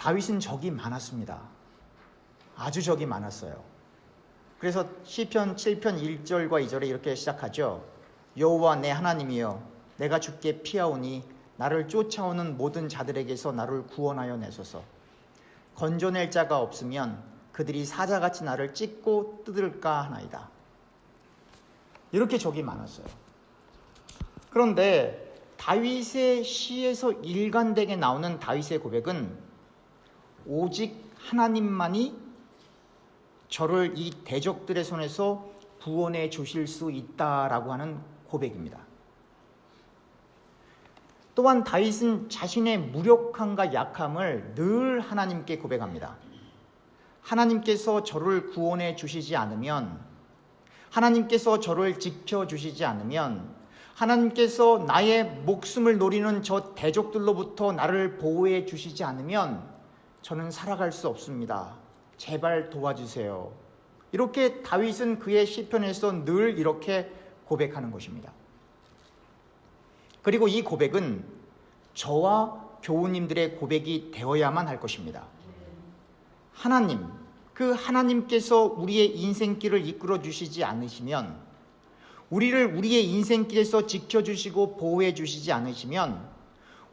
다윗은 적이 많았습니다. 아주 적이 많았어요. 그래서 시편 7편 1절과 2절에 이렇게 시작하죠. 여호와 내 하나님이여, 내가 주께 피하오니 나를 쫓아오는 모든 자들에게서 나를 구원하여 내소서. 건져낼 자가 없으면 그들이 사자같이 나를 찢고 뜯을까 하나이다. 이렇게 적이 많았어요. 그런데 다윗의 시에서 일관되게 나오는 다윗의 고백은 오직 하나님만이 저를 이 대적들의 손에서 구원해 주실 수 있다라고 하는 고백입니다. 또한 다윗은 자신의 무력함과 약함을 늘 하나님께 고백합니다. 하나님께서 저를 구원해 주시지 않으면, 하나님께서 저를 지켜주시지 않으면, 하나님께서 나의 목숨을 노리는 저 대적들로부터 나를 보호해 주시지 않으면 저는 살아갈 수 없습니다. 제발 도와주세요. 이렇게 다윗은 그의 시편에서 늘 이렇게 고백하는 것입니다. 그리고 이 고백은 저와 교우님들의 고백이 되어야만 할 것입니다. 하나님, 그 하나님께서 우리의 인생길을 이끌어 주시지 않으시면, 우리를 우리의 인생길에서 지켜주시고 보호해 주시지 않으시면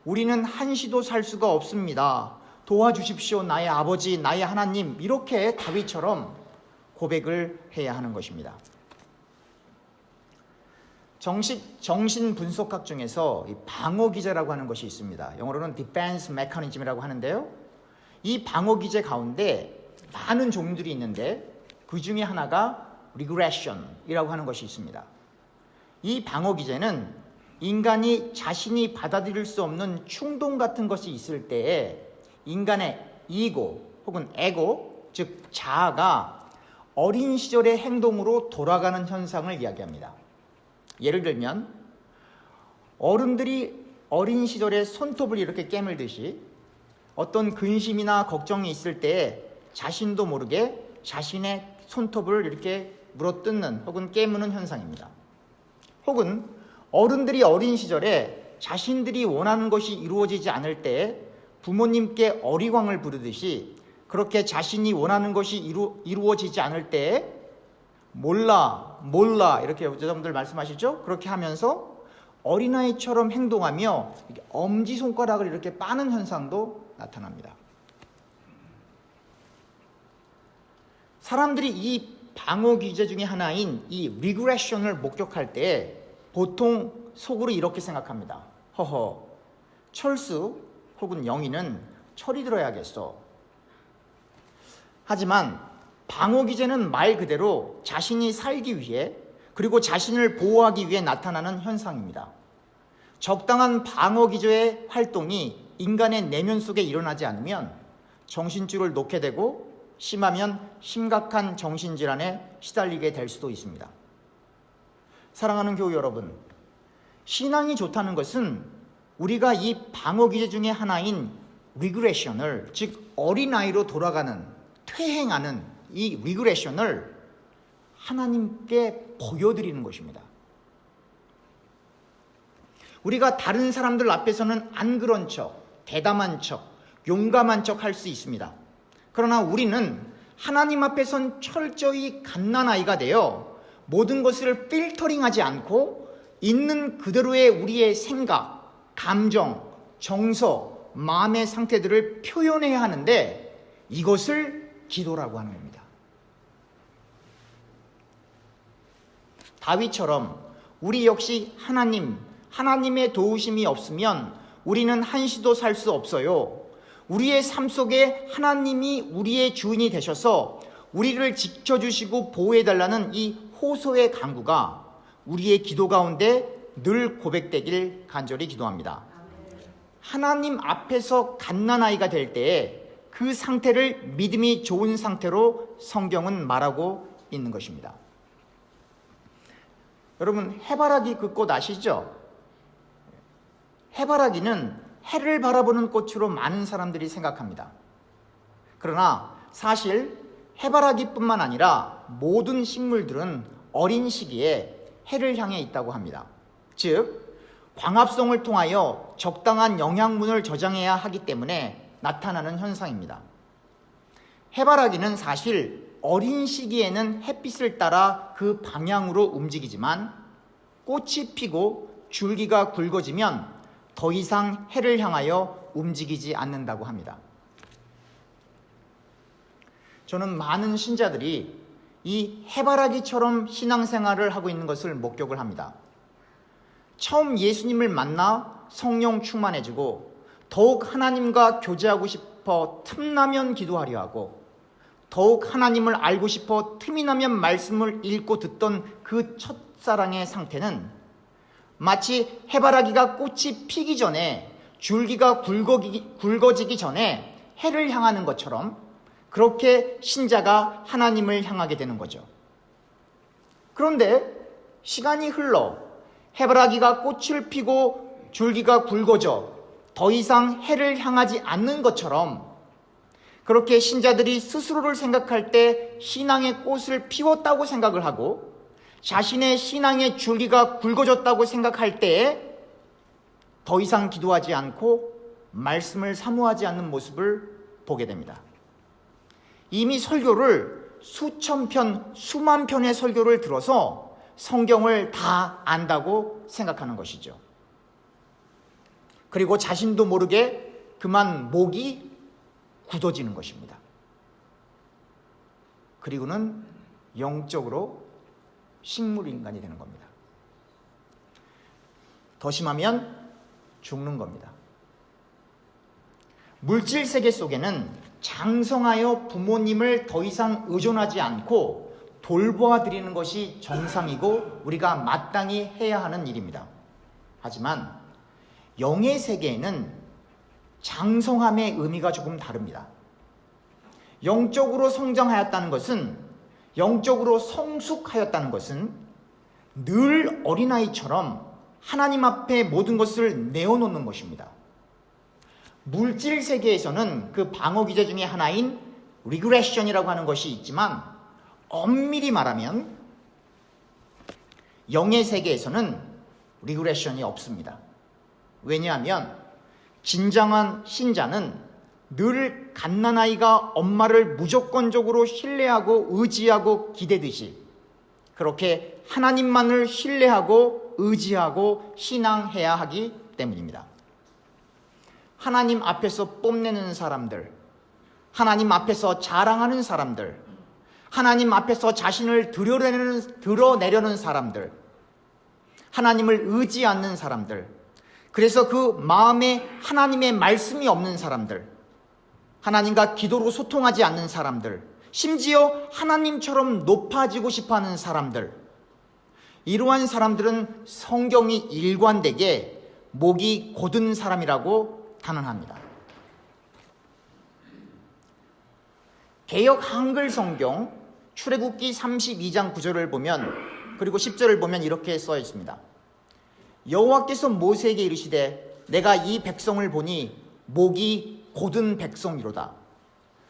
우리는 한시도 살 수가 없습니다. 도와주십시오, 나의 아버지, 나의 하나님. 이렇게 다윗처럼 고백을 해야 하는 것입니다. 정신분석학 중에서 방어기제라고 하는 것이 있습니다. 영어로는 defense mechanism이라고 하는데요. 이 방어기제 가운데 많은 종류들이 있는데 그 중에 하나가 regression이라고 하는 것이 있습니다. 이 방어기제는 인간이 자신이 받아들일 수 없는 충동 같은 것이 있을 때에 인간의 이고 혹은 에고, 즉 자아가 어린 시절의 행동으로 돌아가는 현상을 이야기합니다. 예를 들면 어른들이 어린 시절에 손톱을 이렇게 깨물듯이 어떤 근심이나 걱정이 있을 때에 자신도 모르게 자신의 손톱을 이렇게 물어뜯는 혹은 깨무는 현상입니다. 혹은 어른들이 어린 시절에 자신들이 원하는 것이 이루어지지 않을 때에 부모님께 어리광을 부르듯이 그렇게 자신이 원하는 것이 이루어지지 않을 때에 몰라 이렇게 여자분들 말씀하시죠? 그렇게 하면서 어린아이처럼 행동하며 엄지손가락을 이렇게 빠는 현상도 나타납니다. 사람들이 이 방어기제 중에 하나인 이 리그레션을 목격할 때 보통 속으로 이렇게 생각합니다. 허허, 철수 혹은 영희는 철이 들어야겠어. 하지만 방어기제는 말 그대로 자신이 살기 위해 그리고 자신을 보호하기 위해 나타나는 현상입니다. 적당한 방어기제의 활동이 인간의 내면 속에 일어나지 않으면 정신줄을 놓게 되고 심하면 심각한 정신질환에 시달리게 될 수도 있습니다. 사랑하는 교우 여러분, 신앙이 좋다는 것은 우리가 이 방어기제 중에 하나인 리그레션을, 즉 어린아이로 돌아가는, 퇴행하는 이 리그레션을 하나님께 보여드리는 것입니다. 우리가 다른 사람들 앞에서는 안 그런 척, 대담한 척, 용감한 척 할 수 있습니다. 그러나 우리는 하나님 앞에선 철저히 갓난아이가 되어 모든 것을 필터링하지 않고 있는 그대로의 우리의 생각, 감정, 정서, 마음의 상태들을 표현해야 하는데 이것을 기도라고 하는 겁니다. 다윗처럼 우리 역시 하나님의 도우심이 없으면 우리는 한시도 살 수 없어요. 우리의 삶 속에 하나님이 우리의 주인이 되셔서 우리를 지켜주시고 보호해달라는 이 호소의 간구가 우리의 기도 가운데 늘 고백되길 간절히 기도합니다. 하나님 앞에서 갓난아이가 될 때에 그 상태를 믿음이 좋은 상태로 성경은 말하고 있는 것입니다. 여러분, 해바라기 그 꽃 아시죠? 해바라기는 해를 바라보는 꽃으로 많은 사람들이 생각합니다. 그러나 사실 해바라기뿐만 아니라 모든 식물들은 어린 시기에 해를 향해 있다고 합니다. 즉 광합성을 통하여 적당한 영양분을 저장해야 하기 때문에 나타나는 현상입니다. 해바라기는 사실 어린 시기에는 햇빛을 따라 그 방향으로 움직이지만 꽃이 피고 줄기가 굵어지면 더 이상 해를 향하여 움직이지 않는다고 합니다. 저는 많은 신자들이 이 해바라기처럼 신앙생활을 하고 있는 것을 목격을 합니다. 처음 예수님을 만나 성령 충만해지고 더욱 하나님과 교제하고 싶어 틈나면 기도하려 하고 더욱 하나님을 알고 싶어 틈이 나면 말씀을 읽고 듣던 그 첫사랑의 상태는 마치 해바라기가 꽃이 피기 전에 줄기가 굵어지기 전에 해를 향하는 것처럼 그렇게 신자가 하나님을 향하게 되는 거죠. 그런데 시간이 흘러 해바라기가 꽃을 피고 줄기가 굵어져 더 이상 해를 향하지 않는 것처럼 그렇게 신자들이 스스로를 생각할 때 신앙의 꽃을 피웠다고 생각을 하고 자신의 신앙의 줄기가 굵어졌다고 생각할 때에 더 이상 기도하지 않고 말씀을 사모하지 않는 모습을 보게 됩니다. 이미 설교를 수천 편, 수만 편의 설교를 들어서 성경을 다 안다고 생각하는 것이죠. 그리고 자신도 모르게 그만 목이 굳어지는 것입니다. 그리고는 영적으로 식물인간이 되는 겁니다. 더 심하면 죽는 겁니다. 물질 세계 속에는 장성하여 부모님을 더 이상 의존하지 않고 돌보아드리는 것이 정상이고 우리가 마땅히 해야 하는 일입니다. 하지만 영의 세계에는 장성함의 의미가 조금 다릅니다. 영적으로 성장하였다는 것은, 영적으로 성숙하였다는 것은 늘 어린아이처럼 하나님 앞에 모든 것을 내어놓는 것입니다. 물질 세계에서는 그 방어 기제 중에 하나인 리그레션이라고 하는 것이 있지만 엄밀히 말하면 영의 세계에서는 리그레션이 없습니다. 왜냐하면 진정한 신자는 늘 갓난아이가 엄마를 무조건적으로 신뢰하고 의지하고 기대듯이 그렇게 하나님만을 신뢰하고 의지하고 신앙해야 하기 때문입니다. 하나님 앞에서 뽐내는 사람들, 하나님 앞에서 자랑하는 사람들, 하나님 앞에서 자신을 드러내려는 사람들, 하나님을 의지 않는 사람들, 그래서 그 마음에 하나님의 말씀이 없는 사람들, 하나님과 기도로 소통하지 않는 사람들, 심지어 하나님처럼 높아지고 싶어하는 사람들, 이러한 사람들은 성경이 일관되게 목이 곧은 사람이라고 단언합니다. 개역 한글 성경 출애굽기 32장 9절을 보면, 그리고 10절을 보면 이렇게 써 있습니다. 여호와께서 모세에게 이르시되 내가 이 백성을 보니 목이 곧은 백성이로다.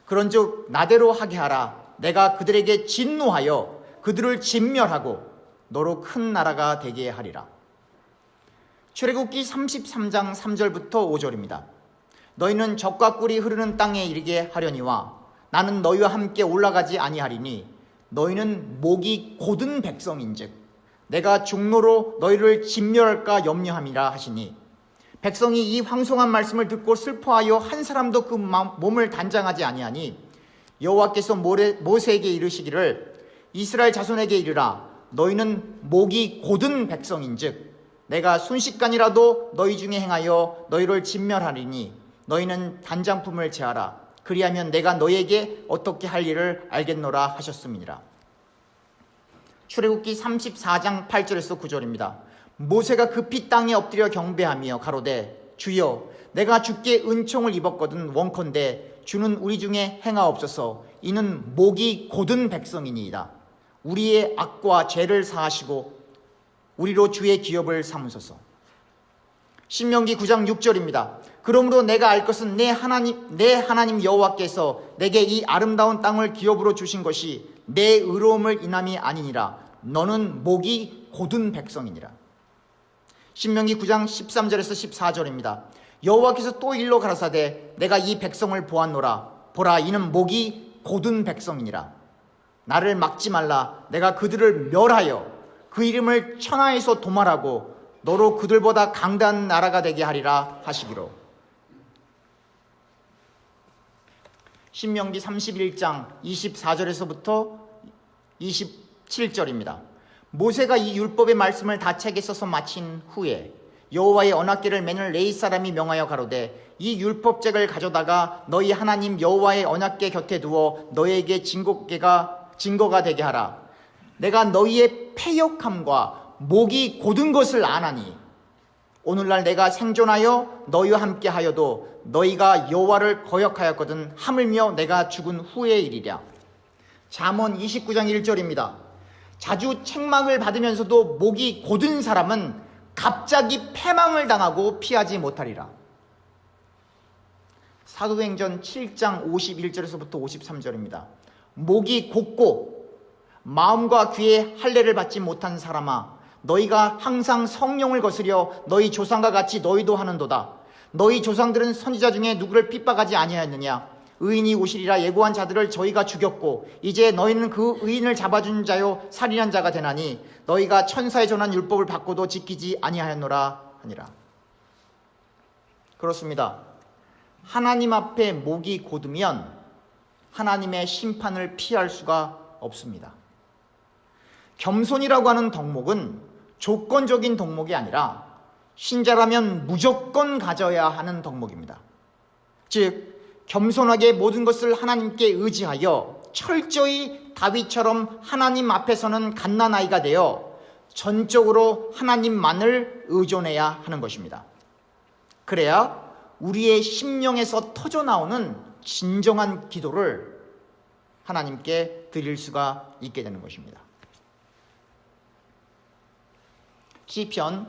그런즉 나대로 하게 하라. 내가 그들에게 진노하여 그들을 진멸하고 너로 큰 나라가 되게 하리라. 출애굽기 33장 3절부터 5절입니다. 너희는 젖과 꿀이 흐르는 땅에 이르게 하려니와 나는 너희와 함께 올라가지 아니하리니 너희는 목이 곧은 백성인즉 내가 중노로 너희를 진멸할까 염려함이라 하시니 백성이 이 황송한 말씀을 듣고 슬퍼하여 한 사람도 그 몸을 단장하지 아니하니 여호와께서 모세에게 이르시기를 이스라엘 자손에게 이르라. 너희는 목이 곧은 백성인즉 내가 순식간이라도 너희 중에 행하여 너희를 진멸하리니 너희는 단장품을 제하라. 그리하면 내가 너희에게 어떻게 할 일을 알겠노라 하셨음이니라. 출애굽기 34장 8절에서 9절입니다. 모세가 급히 땅에 엎드려 경배하며 가로되 주여 내가 주께 은총을 입었거든 원컨대 주는 우리 중에 행하옵소서. 이는 목이 곧은 백성이니이다. 우리의 악과 죄를 사하시고 우리로 주의 기업을 삼으소서. 신명기 9장 6절입니다. 그러므로 내가 알 것은 내 하나님 여호와께서 내게 이 아름다운 땅을 기업으로 주신 것이 내 의로움을 인함이 아니니라. 너는 목이 곧은 백성이니라. 신명기 9장 13절에서 14절입니다. 여호와께서 또 일러 가라사대 내가 이 백성을 보았노라. 보라, 이는 목이 곧은 백성이니라. 나를 막지 말라. 내가 그들을 멸하여 그 이름을 천하에서 도말하고 너로 그들보다 강대한 나라가 되게 하리라 하시기로. 신명기 31장 24절에서부터 27절입니다. 모세가 이 율법의 말씀을 다 책에 써서 마친 후에 여호와의 언약궤를 매는 레위 사람이 명하여 가로되 이 율법책을 가져다가 너희 하나님 여호와의 언약궤 곁에 두어 너희에게 증거가 되게 하라. 내가 너희의 패역함과 목이 곧은 것을 아나니 오늘날 내가 생존하여 너희와 함께 하여도 너희가 여호와를 거역하였거든 하물며 내가 죽은 후의 일이랴. 잠언 29장 1절입니다. 자주 책망을 받으면서도 목이 곧은 사람은 갑자기 패망을 당하고 피하지 못하리라. 사도행전 7장 51절에서부터 53절입니다. 목이 곧고 마음과 귀에 할례를 받지 못한 사람아, 너희가 항상 성령을 거스려 너희 조상과 같이 너희도 하는도다. 너희 조상들은 선지자 중에 누구를 핍박하지 아니하였느냐? 의인이 오시리라 예고한 자들을 저희가 죽였고 이제 너희는 그 의인을 잡아준 자요 살인한 자가 되나니 너희가 천사의 전한 율법을 받고도 지키지 아니하였노라 하니라. 그렇습니다. 하나님 앞에 목이 곧으면 하나님의 심판을 피할 수가 없습니다. 겸손이라고 하는 덕목은 조건적인 덕목이 아니라 신자라면 무조건 가져야 하는 덕목입니다. 즉 겸손하게 모든 것을 하나님께 의지하여 철저히 다윗처럼 하나님 앞에서는 갓난아이가 되어 전적으로 하나님만을 의존해야 하는 것입니다. 그래야 우리의 심령에서 터져나오는 진정한 기도를 하나님께 드릴 수가 있게 되는 것입니다. 시편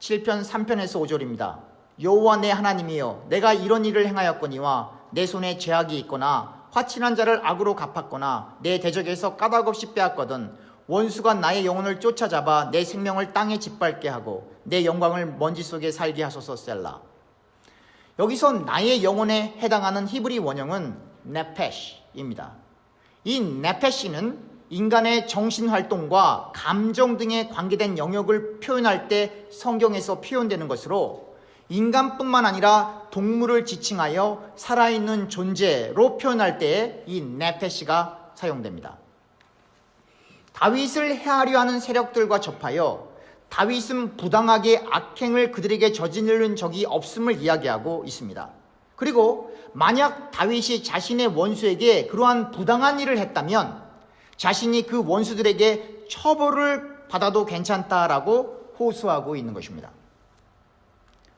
7편 3편에서 5절입니다. 여호와 내 하나님이여, 내가 이런 일을 행하였거니와 내 손에 죄악이 있거나 화친한 자를 악으로 갚았거나 내 대적에서 까닭없이 빼앗거든 원수가 나의 영혼을 쫓아잡아 내 생명을 땅에 짓밟게 하고 내 영광을 먼지 속에 살게 하소서. 셀라. 여기서 나의 영혼에 해당하는 히브리 원형은 네페시입니다. 이 네페시는 인간의 정신활동과 감정 등에 관계된 영역을 표현할 때 성경에서 표현되는 것으로 인간뿐만 아니라 동물을 지칭하여 살아있는 존재로 표현할 때에 이 네페시가 사용됩니다. 다윗을 해하려 하는 세력들과 접하여 다윗은 부당하게 악행을 그들에게 저지르는 적이 없음을 이야기하고 있습니다. 그리고 만약 다윗이 자신의 원수에게 그러한 부당한 일을 했다면 자신이 그 원수들에게 처벌을 받아도 괜찮다라고 호소하고 있는 것입니다.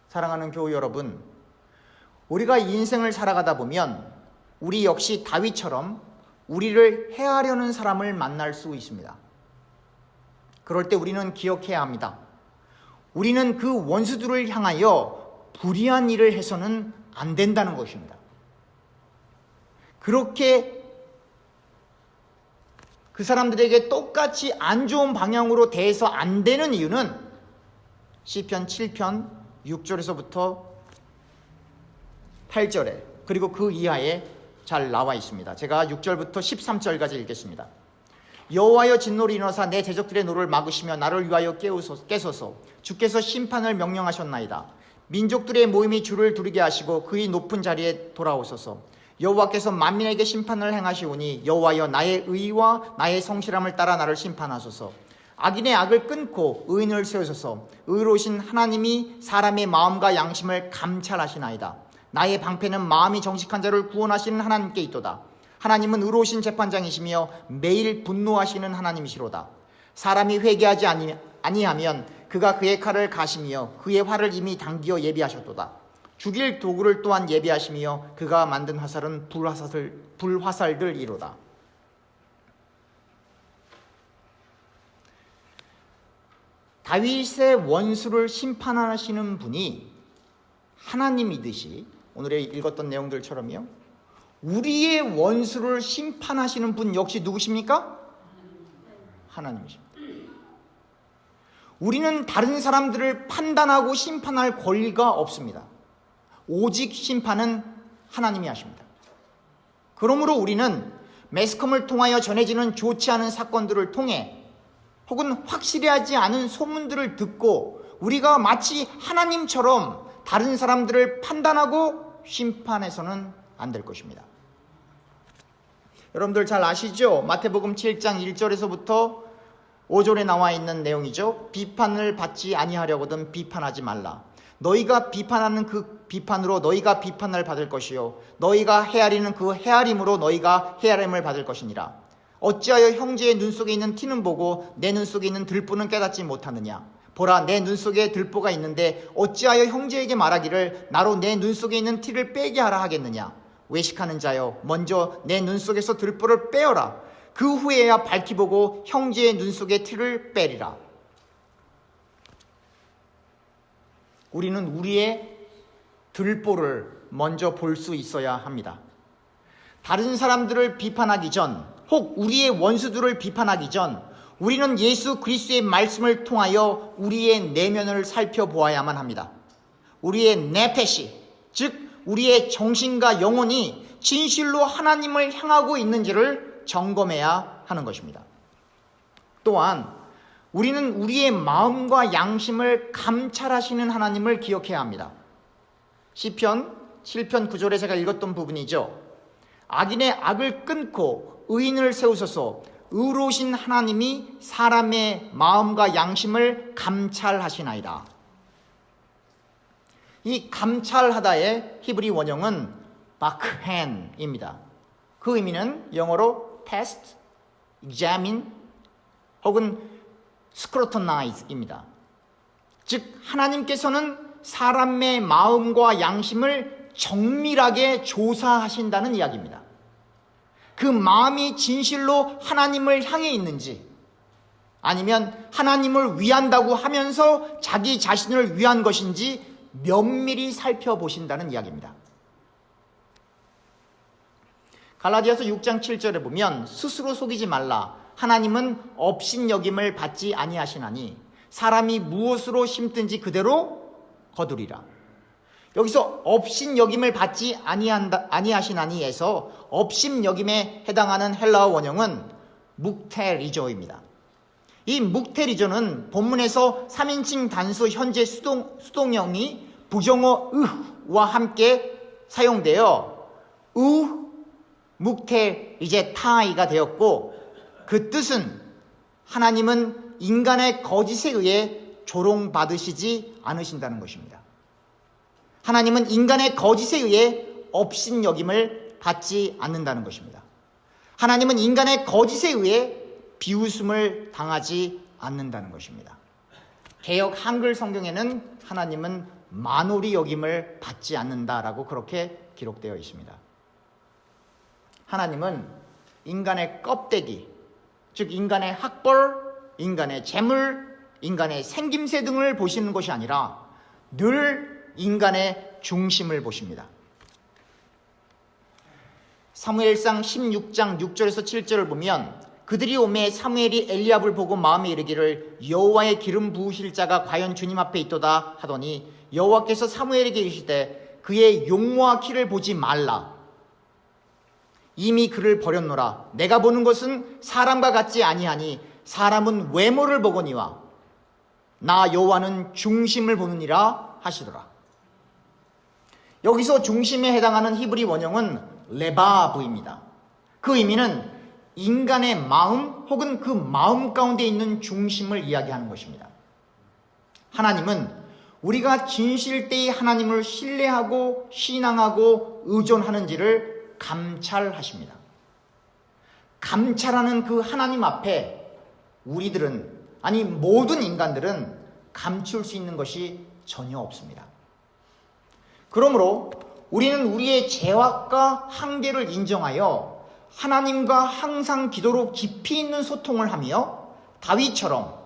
사랑하는 교우 여러분, 우리가 인생을 살아가다 보면 우리 역시 다윗처럼 우리를 해하려는 사람을 만날 수 있습니다. 그럴 때 우리는 기억해야 합니다. 우리는 그 원수들을 향하여 불의한 일을 해서는 안 된다는 것입니다. 그렇게 그 사람들에게 똑같이 안 좋은 방향으로 대해서 안 되는 이유는 시편 7편 6절에서부터 8절에 그리고 그 이하에 잘 나와 있습니다. 제가 6절부터 13절까지 읽겠습니다. 여호와여 진노로 인하사 내 대적들의 노를 막으시며 나를 위하여 깨소서. 주께서 심판을 명령하셨나이다. 민족들의 모임이 주를 두르게 하시고 그의 높은 자리에 돌아오소서. 여호와께서 만민에게 심판을 행하시오니 여호와여 나의 의와 나의 성실함을 따라 나를 심판하소서. 악인의 악을 끊고 의인을 세우소서. 의로우신 하나님이 사람의 마음과 양심을 감찰하시나이다. 나의 방패는 마음이 정직한 자를 구원하시는 하나님께 있도다. 하나님은 의로우신 재판장이시며 매일 분노하시는 하나님이시로다. 사람이 회개하지 아니하면 그가 그의 칼을 가시며 그의 활을 이미 당기어 예비하셨도다. 죽일 도구를 또한 예비하시며 그가 만든 화살은 불화살들이로다. 다윗의 원수를 심판하시는 분이 하나님이듯이 오늘에 읽었던 내용들처럼요, 우리의 원수를 심판하시는 분 역시 누구십니까? 하나님이십니다. 우리는 다른 사람들을 판단하고 심판할 권리가 없습니다. 오직 심판은 하나님이 하십니다. 그러므로 우리는 매스컴을 통하여 전해지는 좋지 않은 사건들을 통해 혹은 확실하지 않은 소문들을 듣고 우리가 마치 하나님처럼 다른 사람들을 판단하고 심판해서는 안 될 것입니다. 여러분들 잘 아시죠? 마태복음 7장 1절에서부터 5절에 나와 있는 내용이죠. 비판을 받지 아니하려거든 비판하지 말라. 너희가 비판하는 그 비판으로 너희가 비판을 받을 것이요 너희가 헤아리는 그 헤아림으로 너희가 헤아림을 받을 것이니라. 어찌하여 형제의 눈 속에 있는 티는 보고 내 눈 속에 있는 들보는 깨닫지 못하느냐. 보라, 내 눈 속에 들보가 있는데 어찌하여 형제에게 말하기를 나로 내 눈 속에 있는 티를 빼게 하라 하겠느냐. 외식하는 자여, 먼저 내 눈 속에서 들보를 빼어라. 그 후에야 밝히 보고 형제의 눈 속에 티를 빼리라. 우리는 우리의 들보를 먼저 볼 수 있어야 합니다. 다른 사람들을 비판하기 전, 혹 우리의 원수들을 비판하기 전, 우리는 예수 그리스도의 말씀을 통하여 우리의 내면을 살펴보아야만 합니다. 우리의 네페시, 즉 우리의 정신과 영혼이 진실로 하나님을 향하고 있는지를 점검해야 하는 것입니다. 또한 우리는 우리의 마음과 양심을 감찰하시는 하나님을 기억해야 합니다. 시편 7편 9절에 제가 읽었던 부분이죠. 악인의 악을 끊고 의인을 세우소서. 의로우신 하나님이 사람의 마음과 양심을 감찰하시나이다. 이 감찰하다의 히브리 원형은 바크헨입니다. 그 의미는 영어로 test, examine 혹은 scrutinize입니다. 즉 하나님께서는 사람의 마음과 양심을 정밀하게 조사하신다는 이야기입니다. 그 마음이 진실로 하나님을 향해 있는지 아니면 하나님을 위한다고 하면서 자기 자신을 위한 것인지 면밀히 살펴보신다는 이야기입니다. 갈라디아서 6장 7절에 보면 스스로 속이지 말라. 하나님은 업신여김을 받지 아니하시나니 사람이 무엇으로 심든지 그대로 거두리라. 여기서 업신여김을 받지 아니하시나니에서 업신여김에 해당하는 헬라어 원형은 묵테리조입니다. 이 묵테리조는 본문에서 3인칭 단수 현재 수동형이 부정어 으와 함께 사용되어 묵테리제타이가 되었고 그 뜻은 하나님은 인간의 거짓에 의해 조롱받으시지 않으신다는 것입니다. 하나님은 인간의 거짓에 의해 업신여김을 받지 않는다는 것입니다. 하나님은 인간의 거짓에 의해 비웃음을 당하지 않는다는 것입니다. 개역 한글 성경에는 하나님은 만홀히 여김을 받지 않는다라고 그렇게 기록되어 있습니다. 하나님은 인간의 껍데기, 즉 인간의 학벌, 인간의 재물, 인간의 생김새 등을 보시는 것이 아니라 늘 인간의 중심을 보십니다. 사무엘상 16장 6절에서 7절을 보면 그들이 오매 사무엘이 엘리압을 보고 마음에 이르기를 여호와의 기름 부으실 자가 과연 주님 앞에 있도다 하더니 여호와께서 사무엘에게 이르시되 그의 용모와 키를 보지 말라. 이미 그를 버렸노라. 내가 보는 것은 사람과 같지 아니하니 사람은 외모를 보거니와 나 여호와는 중심을 보느니라 하시더라. 여기서 중심에 해당하는 히브리 원형은 레바브입니다. 그 의미는 인간의 마음 혹은 그 마음 가운데 있는 중심을 이야기하는 것입니다. 하나님은 우리가 진실되이 하나님을 신뢰하고 신앙하고 의존하는지를 감찰하십니다. 감찰하는 그 하나님 앞에 우리들은, 아니 모든 인간들은 감출 수 있는 것이 전혀 없습니다. 그러므로 우리는 우리의 죄악과 한계를 인정하여 하나님과 항상 기도로 깊이 있는 소통을 하며 다윗처럼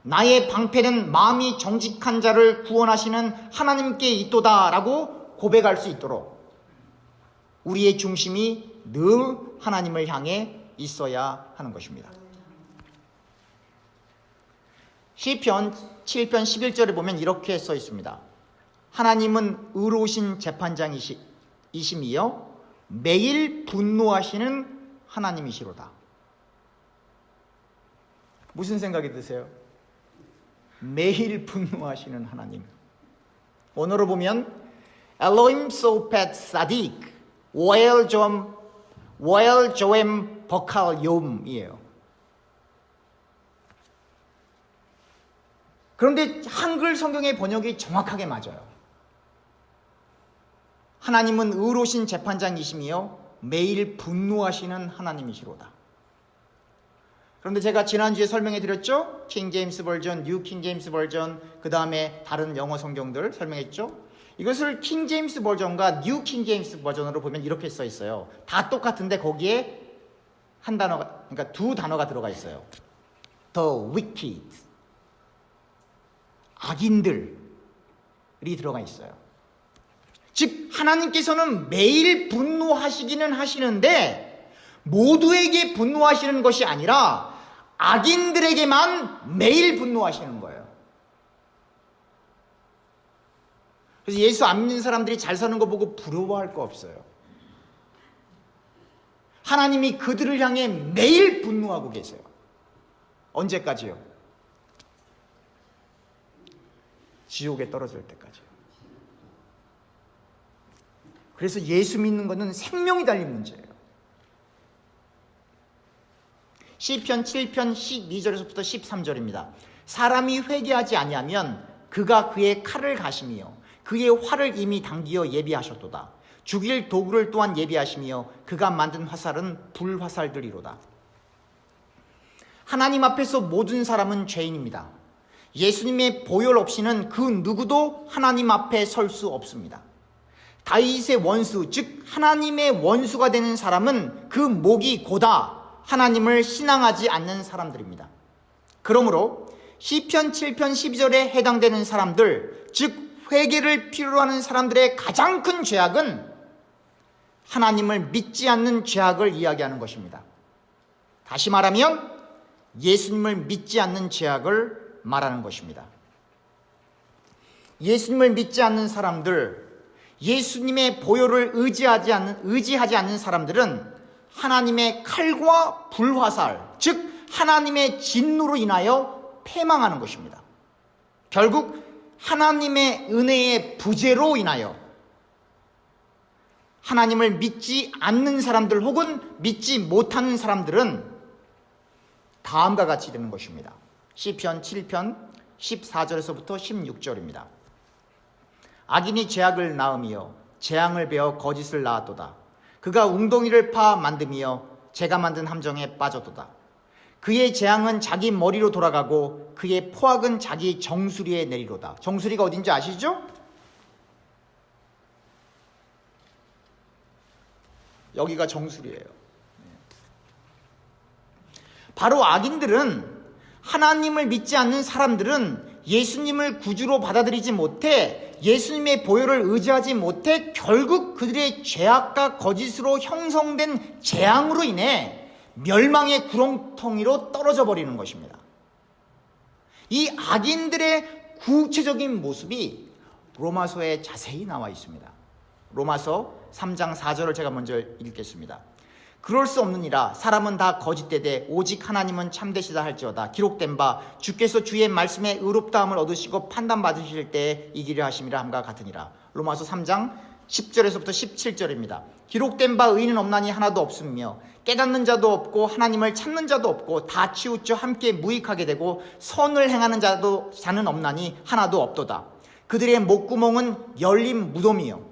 나의 방패는 마음이 정직한 자를 구원하시는 하나님께 있도다라고 고백할 수 있도록 우리의 중심이 늘 하나님을 향해 있어야 하는 것입니다. 시편 7편 11절에 보면 이렇게 써 있습니다. 하나님은 의로우신 재판장이심이요 매일 분노하시는 하나님이시로다. 무슨 생각이 드세요? 매일 분노하시는 하나님. 원어로 보면 엘로임 소펫 사딕 오엘 조엠 버칼 욤이에요. 그런데 한글 성경의 번역이 정확하게 맞아요. 하나님은 의로우신 재판장이시며 매일 분노하시는 하나님이시로다. 그런데 제가 지난주에 설명해 드렸죠? 킹 제임스 버전, 뉴 킹 제임스 버전, 그 다음에 다른 영어 성경들 설명했죠? 이것을 킹 제임스 버전과 뉴 킹 제임스 버전으로 보면 이렇게 써 있어요. 다 똑같은데 거기에 한 단어가, 그러니까 두 단어가 들어가 있어요. The wicked, 악인들이 들어가 있어요. 즉 하나님께서는 매일 분노하시기는 하시는데 모두에게 분노하시는 것이 아니라 악인들에게만 매일 분노하시는 거예요. 그래서 예수 안 믿는 사람들이 잘 사는 거 보고 부러워할 거 없어요. 하나님이 그들을 향해 매일 분노하고 계세요. 언제까지요? 지옥에 떨어질 때까지요. 그래서 예수 믿는 것은 생명이 달린 문제예요. 시편 7편 12절에서부터 13절입니다. 사람이 회개하지 아니하면 그가 그의 칼을 가시며 그의 활을 이미 당기어 예비하셨도다. 죽일 도구를 또한 예비하시며 그가 만든 화살은 불화살들이로다. 하나님 앞에서 모든 사람은 죄인입니다. 예수님의 보혈 없이는 그 누구도 하나님 앞에 설 수 없습니다. 다윗의 원수, 즉 하나님의 원수가 되는 사람은 그 목이 고다 하나님을 신앙하지 않는 사람들입니다. 그러므로 시편 7편 12절에 해당되는 사람들, 즉 회개를 필요로 하는 사람들의 가장 큰 죄악은 하나님을 믿지 않는 죄악을 이야기하는 것입니다. 다시 말하면 예수님을 믿지 않는 죄악을 말하는 것입니다. 예수님을 믿지 않는 사람들, 예수님의 보혈을 의지하지 않는 사람들은 하나님의 칼과 불화살, 즉 하나님의 진노로 인하여 패망하는 것입니다. 결국 하나님의 은혜의 부재로 인하여 하나님을 믿지 않는 사람들 혹은 믿지 못하는 사람들은 다음과 같이 되는 것입니다. 시편 7편 14절에서부터 16절입니다. 악인이 죄악을 낳으며 재앙을 베어 거짓을 낳았도다. 그가 웅덩이를 파 만듦이여 제가 만든 함정에 빠졌도다. 그의 재앙은 자기 머리로 돌아가고 그의 포악은 자기 정수리에 내리로다. 정수리가 어딘지 아시죠? 여기가 정수리예요. 바로 악인들은, 하나님을 믿지 않는 사람들은 예수님을 구주로 받아들이지 못해 예수님의 보혈을 의지하지 못해 결국 그들의 죄악과 거짓으로 형성된 재앙으로 인해 멸망의 구렁텅이로 떨어져 버리는 것입니다. 이 악인들의 구체적인 모습이 로마서에 자세히 나와 있습니다. 로마서 3장 4절을 제가 먼저 읽겠습니다. 그럴 수 없느니라. 사람은 다 거짓되되 오직 하나님은 참되시다 할지어다. 기록된 바 주께서 주의 말씀에 의롭다함을 얻으시고 판단받으실 때에 이기려 하심이라 함과 같으니라. 로마서 3장 10절에서부터 17절입니다. 기록된 바 의인은 없나니 하나도 없으며 깨닫는 자도 없고 하나님을 찾는 자도 없고 다 치우쳐 함께 무익하게 되고 선을 행하는 자는 없나니 하나도 없도다. 그들의 목구멍은 열린 무덤이요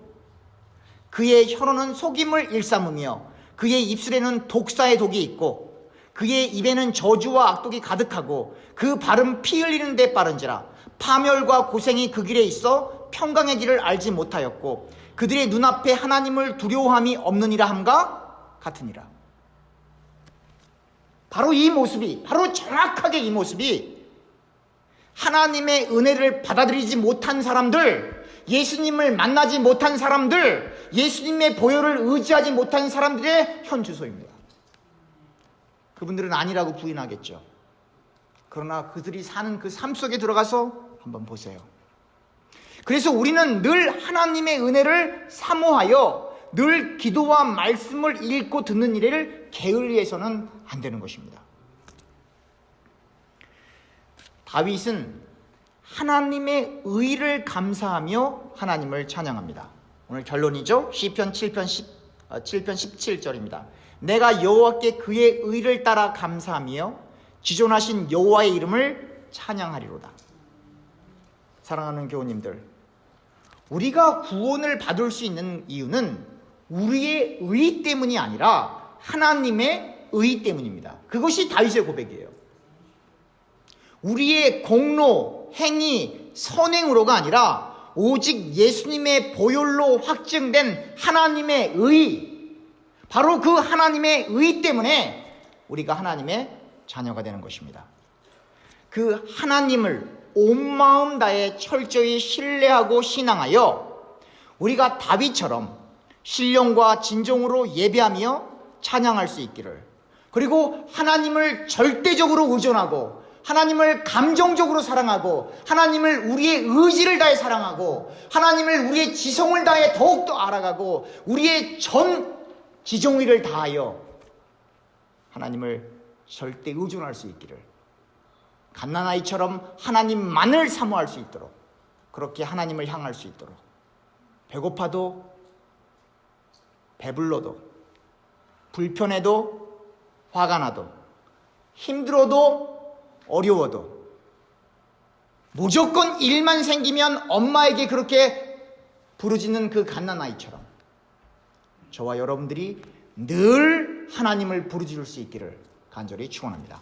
그의 혀로는 속임을 일삼으며 그의 입술에는 독사의 독이 있고 그의 입에는 저주와 악독이 가득하고 그 발은 피 흘리는 데 빠른지라. 파멸과 고생이 그 길에 있어 평강의 길을 알지 못하였고 그들의 눈앞에 하나님을 두려워함이 없느니라 함과 같으니라. 바로 이 모습이, 바로 정확하게 이 모습이 하나님의 은혜를 받아들이지 못한 사람들, 예수님을 만나지 못한 사람들, 예수님의 보혈을 의지하지 못한 사람들의 현 주소입니다. 그분들은 아니라고 부인하겠죠. 그러나 그들이 사는 그 삶 속에 들어가서 한번 보세요. 그래서 우리는 늘 하나님의 은혜를 사모하여 늘 기도와 말씀을 읽고 듣는 일을 게을리해서는 안 되는 것입니다. 다윗은 하나님의 의를 감사하며 하나님을 찬양합니다. 오늘 결론이죠. 시편 7편 17절입니다. 내가 여호와께 그의 의를 따라 감사하며 지존하신 여호와의 이름을 찬양하리로다. 사랑하는 교우님들, 우리가 구원을 받을 수 있는 이유는 우리의 의 때문이 아니라 하나님의 의 때문입니다. 그것이 다윗의 고백이에요. 우리의 공로, 행위, 선행으로가 아니라 오직 예수님의 보혈로 확증된 하나님의 의, 바로 그 하나님의 의 때문에 우리가 하나님의 자녀가 되는 것입니다. 그 하나님을 온 마음 다해 철저히 신뢰하고 신앙하여 우리가 다윗처럼 신령과 진정으로 예배하며 찬양할 수 있기를, 그리고 하나님을 절대적으로 의존하고 하나님을 감정적으로 사랑하고 하나님을 우리의 의지를 다해 사랑하고 하나님을 우리의 지성을 다해 더욱더 알아가고 우리의 전 지정의를 다하여 하나님을 절대 의존할 수 있기를, 갓난아이처럼 하나님만을 사모할 수 있도록, 그렇게 하나님을 향할 수 있도록, 배고파도 배불러도 불편해도 화가 나도 힘들어도 어려워도 무조건 일만 생기면 엄마에게 그렇게 부르짖는 그 갓난아이처럼 저와 여러분들이 늘 하나님을 부르짖을 수 있기를 간절히 축원합니다.